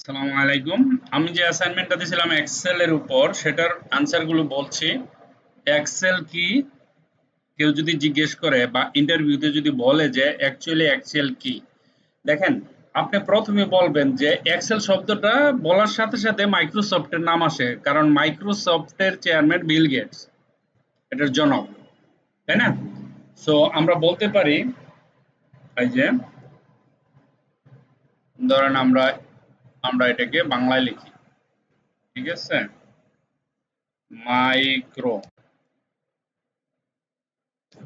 আসসালামু আলাইকুম। আমি যে অ্যাসাইনমেন্টটা দিয়েছিলাম এক্সেল এর উপর সেটার আনসার গুলো বলছি। এক্সেল কি কেউ যদি জিজ্ঞেস করে বা ইন্টারভিউতে যদি বলে যে অ্যাকচুয়ালি এক্সেল কি, দেখেন, আপনি প্রথমে বলবেন যে এক্সেল শব্দটা বলার সাথে সাথে মাইক্রোসফটের নাম আসে, কারণ মাইক্রোসফটের চেয়ারম্যান বিল গেটস, এটার জনক, তাই না? সো আমরা বলতে পারি, এই যে ধরেন আমরা আমরা এটাকে বাংলায় লিখি, ঠিক আছে? মাইক্রো,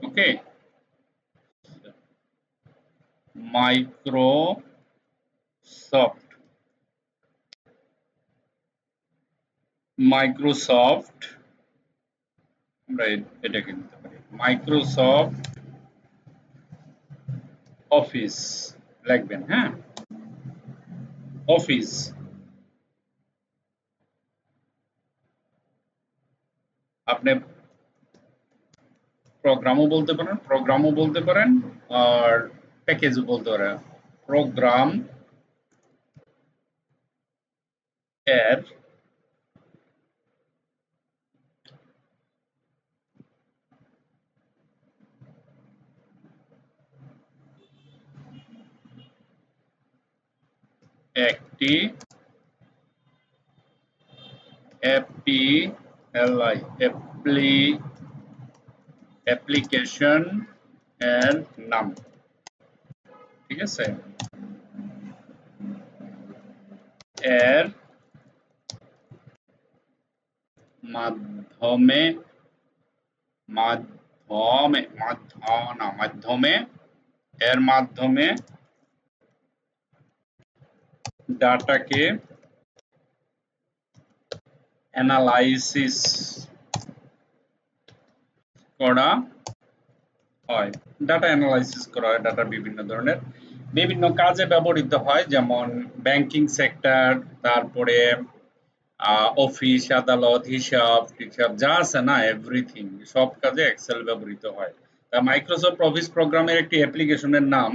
ওকে, মাইক্রোসফট, মাইক্রোসফট, আমরা এটাকে নিতে পারি মাইক্রোসফট অফিস, লিখবেন, হ্যাঁ, অফিস। আপনি প্রোগ্রামও বলতে পারেন আর প্যাকেজও বলতে পারেন। প্রোগ্রাম এর একটি অ্যাপ্লিকেশন এর নাম, ঠিক আছে? এর মাধ্যমে মাধ্যমে মাধ্যমে এর মাধ্যমে ডাটাকে অ্যানালাইসিস করা হয়। ডাটা অ্যানালাইসিস করা হয়, ডাটা বিভিন্ন ধরনের বিভিন্ন কাজে ব্যবহৃত হয়, যেমন ব্যাংকিং সেক্টর, তারপরে অফিস আদালত, হিসাব টিসাব যা আছে না, এভরিথিং, সব কাজে এক্সেল ব্যবহৃত হয়। তা মাইক্রোসফট অফিস প্রোগ্রামের একটি অ্যাপ্লিকেশনের নাম,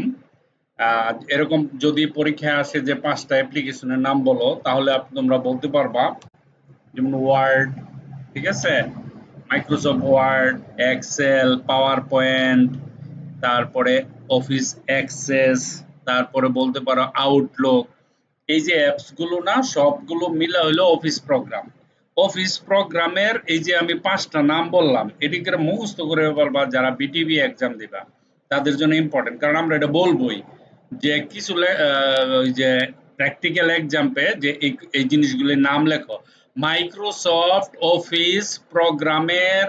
এরকম যদি পরীক্ষায় আসে যে 5টা অ্যাপ্লিকেশনের নাম বলো, তাহলে তোমরা বলতে পারবা, যেমন ওয়ার্ড, ঠিক আছে, Microsoft Word, Excel, PowerPoint, তারপরে অফিস অ্যাক্সেস, তারপরে বলতে পারো আউটলুক। এই যে অ্যাপস গুলো না, সবগুলো মিলে হলো অফিস প্রোগ্রাম। অফিস প্রোগ্রামের এই যে আমি 5টা নাম বললাম, এটিকে মুখস্থ করে পারবা যারা বিটিভি এক্সাম দিবা, তাদের জন্য ইম্পর্টেন্ট, কারণ আমরা এটা বলবোই যে কিছু ওই যে প্র্যাকটিক্যাল এক্সাম্পে যে এই জিনিসগুলির নাম লেখো। মাইক্রোসফট অফিস প্রোগ্রামের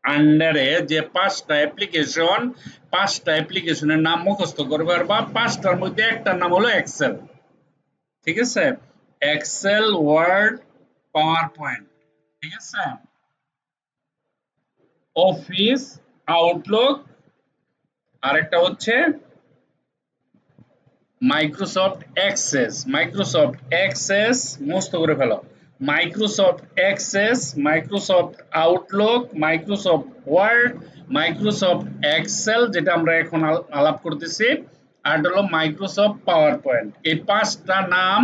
আন্ডারে যে 5টা অ্যাপ্লিকেশনের নাম মুখস্থ করবার, বা 5টার মধ্যে একটার নাম হলো এক্সেল, ঠিক আছে? এক্সেল, ওয়ার্ড, পাওয়ার পয়েন্ট, ঠিক আছে, অফিস, আউটলুক, আরেকটা হচ্ছে মাইক্রোসফট এক্সেস মুখস্থ করে ফেলো। Microsoft Outlook, Microsoft Word, Microsoft Excel, যেটা আমরা এখন আলাপ করতেছি, আর হলো মাইক্রোসফট পাওয়ার পয়েন্ট। এই 5টা নাম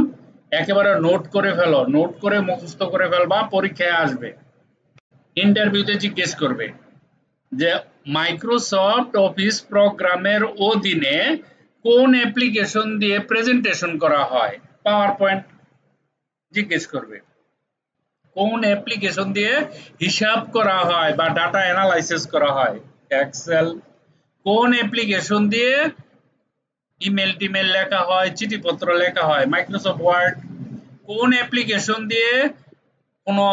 একেবারে নোট করে ফেলো, নোট করে মুখস্থ করে ফেলবা, পরীক্ষায় আসবে, ইন্টারভিউতে জিজ্ঞেস করবে যে মাইক্রোসফট অফিস প্রোগ্রামের অধীনে কোন অ্যাপ্লিকেশন দিয়ে প্রেজেন্টেশন করা হয়। পাওয়ার পয়েন্ট জিজ্ঞেস করবে, কোন অ্যাপ্লিকেশন দিয়ে হিসাব করা হয় বা ডাটা অ্যানালাইসিস করা হয়, এক্সেল। কোন অ্যাপ্লিকেশন দিয়ে ইমেল টিমেল লেখা হয়, চিঠিপত্র লেখা হয়, মাইক্রোসফট ওয়ার্ড। কোন অ্যাপ্লিকেশন দিয়ে কোনো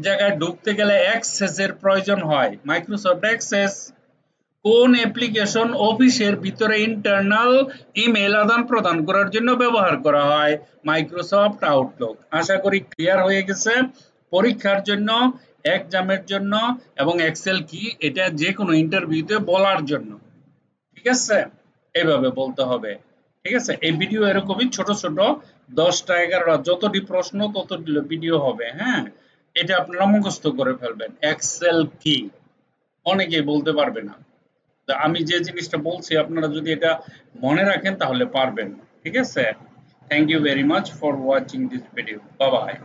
জায়গায় ঢুকতে গেলে অ্যাক্সেস এর প্রয়োজন হয়, মাইক্রোসফট অ্যাক্সেস। কোন অ্যাপ্লিকেশন অফিসের ভিতরে ইন্টারনাল ইমেল আদান প্রদান করার জন্য ব্যবহার করা হয়, মাইক্রোসফট আউটলুক। আশা করি ক্লিয়ার হয়ে গেছে। পরীক্ষার জন্য, এক্সামের জন্য, এবং এক্সেল কি এটা যে কোনো ইন্টারভিউতে বলার জন্য, ঠিক আছে? এইভাবে বলতে হবে, ঠিক আছে? এই ভিডিও এরকমই ছোট ছোট 10টা 11টা যতটি প্রশ্ন ততটি ভিডিও হবে, হ্যাঁ। এটা আপনারা মুখস্থ করে ফেলবেন, এক্সেল কি অনেকেই বলতে পারবে না। আমি যে জিনিসটা বলছি আপনারা যদি এটা মনে রাখেন তাহলে পারবেন, ঠিক আছে? Thank you very much for watching this video. Bye bye.